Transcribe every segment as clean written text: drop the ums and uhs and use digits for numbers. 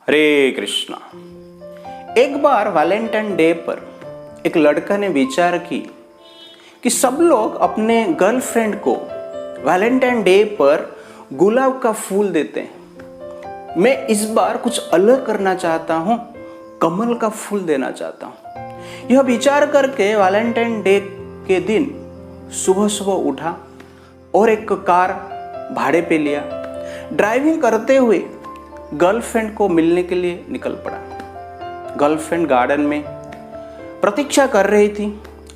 हरे कृष्णा। एक बार Valentine day पर एक लड़का ने विचार की कि सब लोग अपने गर्लफ्रेंड को वैलेंटाइन डे पर गुलाब का फूल देते हैं। मैं इस बार कुछ अलग करना चाहता हूँ, कमल का फूल देना चाहता हूँ। यह विचार करके वैलेंटाइन डे के दिन सुबह सुबह उठा और एक कार भाड़े पे लिया। ड्राइविंग करते हुए गर्लफ्रेंड को मिलने के लिए निकल पड़ा। गर्लफ्रेंड गार्डन में प्रतीक्षा कर रही थी।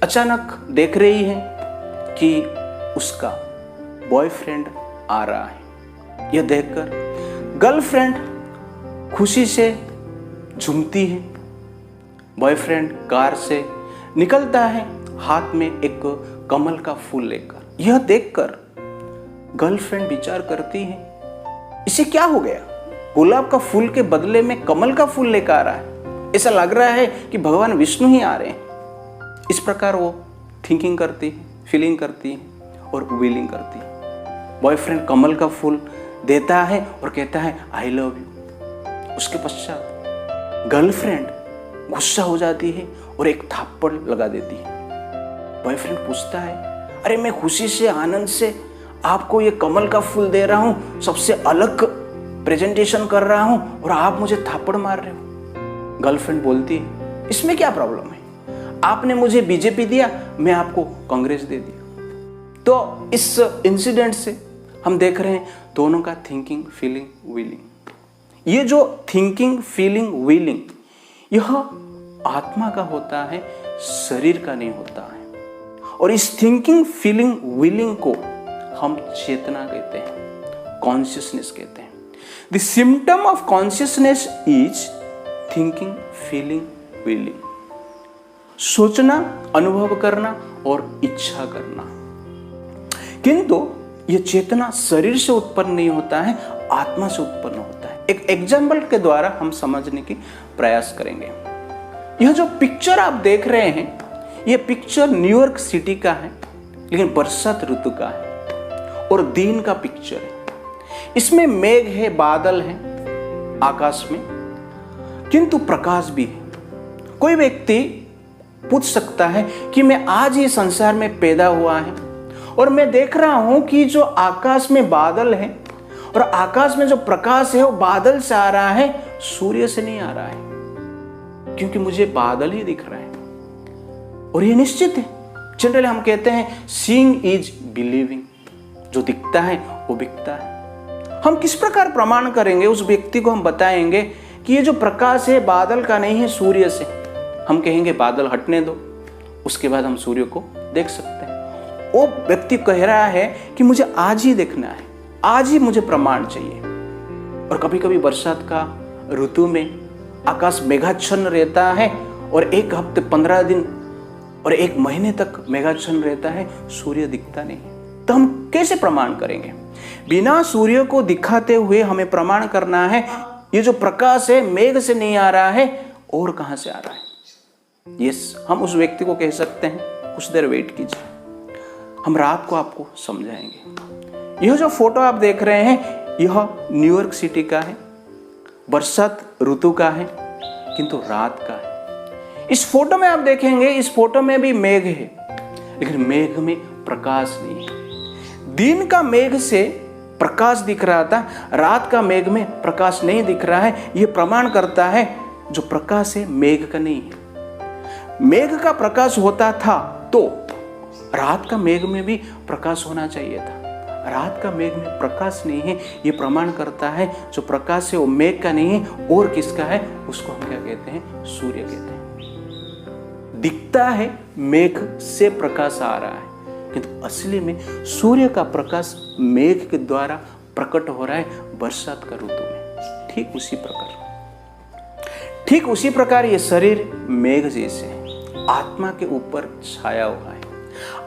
अचानक देख रही है कि उसका बॉयफ्रेंड आ रहा है। यह देखकर गर्लफ्रेंड खुशी से झूमती है। बॉयफ्रेंड कार से निकलता है हाथ में एक कमल का फूल लेकर। यह देखकर गर्लफ्रेंड विचार करती है, इसे क्या हो गया? गुलाब का फूल के बदले में कमल का फूल लेकर आ रहा है। ऐसा लग रहा है कि भगवान विष्णु ही आ रहे हैं। इस प्रकार वो थिंकिंग करती है, फीलिंग करती है और विलिंग करती है। बॉयफ्रेंड कमल का फूल देता है और कहता है आई लव यू। उसके पश्चात गर्लफ्रेंड गुस्सा हो जाती है और एक थप्पड़ लगा देती है। बॉयफ्रेंड पूछता है, अरे मैं खुशी से आनंद से आपको ये कमल का फूल दे रहा हूं, सबसे अलग प्रेजेंटेशन कर रहा हूं और आप मुझे थप्पड़ मार रहे हो। गर्लफ्रेंड बोलती है, इसमें क्या प्रॉब्लम है? आपने मुझे बीजेपी दिया, मैं आपको कांग्रेस दे दिया। तो इस इंसिडेंट से हम देख रहे हैं दोनों का थिंकिंग, फीलिंग, विलिंग। ये जो थिंकिंग, फीलिंग, विलिंग यह आत्मा का होता है, शरीर का नहीं होता है। और इस थिंकिंग, फीलिंग, विलिंग को हम चेतना कहते हैं, कॉन्शियसनेस कहते हैं। The symptom of consciousness is thinking, feeling, willing. सोचना, अनुभव करना और इच्छा करना। किंतु यह चेतना शरीर से उत्पन्न नहीं होता है, आत्मा से उत्पन्न होता है। एक एग्जाम्पल के द्वारा हम समझने की प्रयास करेंगे। यह जो पिक्चर आप देख रहे हैं, यह पिक्चर न्यूयॉर्क सिटी का है, लेकिन बरसात ऋतु का है और दिन का पिक्चर है। इसमें मेघ है, बादल है आकाश में, किंतु प्रकाश भी है। कोई व्यक्ति पूछ सकता है कि मैं आज ही संसार में पैदा हुआ है और मैं देख रहा हूं कि जो आकाश में बादल है और आकाश में जो प्रकाश है वो बादल से आ रहा है, सूर्य से नहीं आ रहा है, क्योंकि मुझे बादल ही दिख रहा है। और ये निश्चित है। जनरली हम कहते हैं सीइंग इज बिलीविंग। जो दिखता है वो बिकता है। हम किस प्रकार प्रमाण करेंगे? उस व्यक्ति को हम बताएंगे कि ये जो प्रकाश है बादल का नहीं है, सूर्य से। हम कहेंगे बादल हटने दो, उसके बाद हम सूर्य को देख सकते हैं। वो व्यक्ति कह रहा है कि मुझे आज ही देखना है, आज ही मुझे प्रमाण चाहिए। और कभी कभी बरसात का ऋतु में आकाश मेघाच्छन्न रहता है और एक हफ्ते, 15 दिन और एक महीने तक मेघाच्छन्न रहता है, सूर्य दिखता नहीं है। तो हम कैसे प्रमाण करेंगे? बिना सूर्य को दिखाते हुए हमें प्रमाण करना है ये जो प्रकाश है मेघ से नहीं आ रहा है, और कहां से आ रहा है। यस, हम उस व्यक्ति को कह सकते हैं कुछ देर वेट कीजिए, हम रात को आपको समझाएंगे। यह जो फोटो आप देख रहे हैं यह न्यूयॉर्क सिटी का है, बरसात ऋतु का है, किंतु रात का है। इस फोटो में आप देखेंगे, इस फोटो में भी मेघ है, लेकिन मेघ में प्रकाश नहीं है। दिन का मेघ से प्रकाश दिख रहा था, रात का मेघ में प्रकाश नहीं दिख रहा है। यह प्रमाण करता है जो प्रकाश है मेघ का नहीं है। मेघ का प्रकाश होता था तो रात का मेघ में भी प्रकाश होना चाहिए था। रात का मेघ में प्रकाश नहीं है, यह प्रमाण करता है जो प्रकाश है वो मेघ का नहीं है, और किसका है? उसको हम क्या कहते हैं? सूर्य कहते हैं। दिखता है मेघ से प्रकाश आ रहा है, किंतु असली में सूर्य का प्रकाश मेघ के द्वारा प्रकट हो रहा है बरसात का ऋतु में। ठीक उसी प्रकार ये शरीर मेघ जैसे है, आत्मा के ऊपर छाया हुआ है।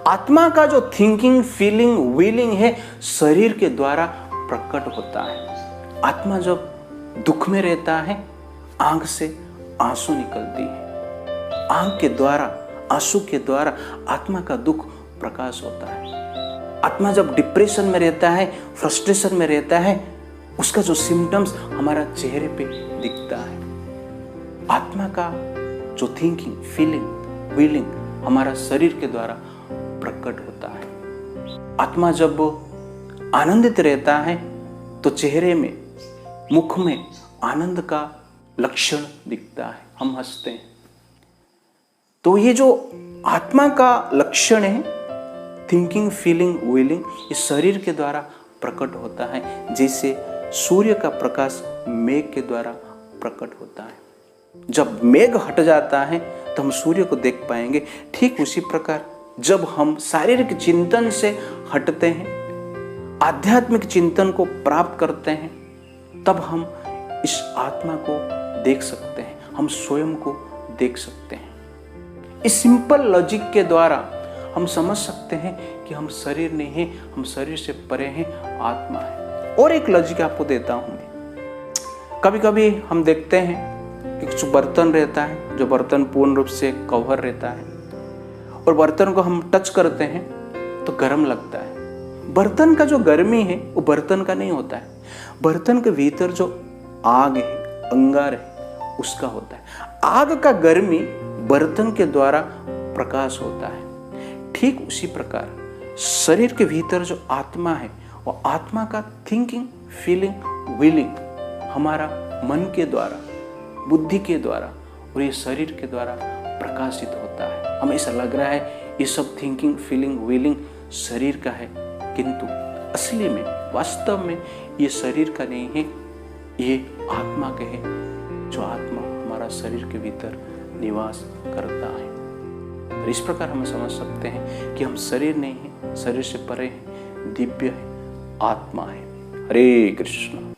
आत्मा का जो थिंकिंग, फीलिंग, विलिंग है शरीर के द्वारा प्रकट होता है। आत्मा जब दुख में रहता है, आंख से आंसू निकलती है। आंख के द्वारा, आंसू के द्वारा आत्मा का दुख प्रकाश होता है। आत्मा जब डिप्रेशन में रहता है, फ्रस्ट्रेशन में रहता है, उसका जो सिम्टम्स हमारा चेहरे पे दिखता है। आत्मा का जो थिंकिंग, फीलिंग, विलिंग हमारा शरीर के द्वारा प्रकट होता है। आत्मा जब आनंदित रहता है तो चेहरे में, मुख में आनंद का लक्षण दिखता है, हम हंसते हैं। तो ये जो आत्मा का लक्षण है, थिंकिंग, फीलिंग, विलिंग, ये शरीर के द्वारा प्रकट होता है, जैसे सूर्य का प्रकाश मेघ के द्वारा प्रकट होता है। जब मेघ हट जाता है तो हम सूर्य को देख पाएंगे। ठीक उसी प्रकार जब हम शारीरिक चिंतन से हटते हैं, आध्यात्मिक चिंतन को प्राप्त करते हैं, तब हम इस आत्मा को देख सकते हैं, हम स्वयं को देख सकते हैं। इस सिंपल लॉजिक के द्वारा हम समझ सकते हैं कि हम शरीर नहीं हैं, हम शरीर से परे हैं, आत्मा है। और एक लॉजिक आपको देता हूं मैं। कभी कभी हम देखते हैं कि कुछ बर्तन रहता है, जो बर्तन पूर्ण रूप से कवर रहता है, और बर्तन को हम टच करते हैं तो गर्म लगता है। बर्तन का जो गर्मी है वो बर्तन का नहीं होता है, बर्तन के भीतर जो आग है, अंगार है, उसका होता है। आग का गर्मी बर्तन के द्वारा प्रकाश होता है। ठीक उसी प्रकार शरीर के भीतर जो आत्मा है, वो आत्मा का थिंकिंग, फीलिंग, विलिंग हमारा मन के द्वारा, बुद्धि के द्वारा और ये शरीर के द्वारा प्रकाशित होता है। हमें ऐसा लग रहा है ये सब थिंकिंग, फीलिंग, विलिंग शरीर का है, किंतु असली में, वास्तव में ये शरीर का नहीं है, ये आत्मा के है, जो आत्मा हमारा शरीर के भीतर निवास करता है। और इस प्रकार हम समझ सकते हैं कि हम शरीर नहीं है, शरीर से परे हैं, दिव्य है, आत्मा है। हरे कृष्ण।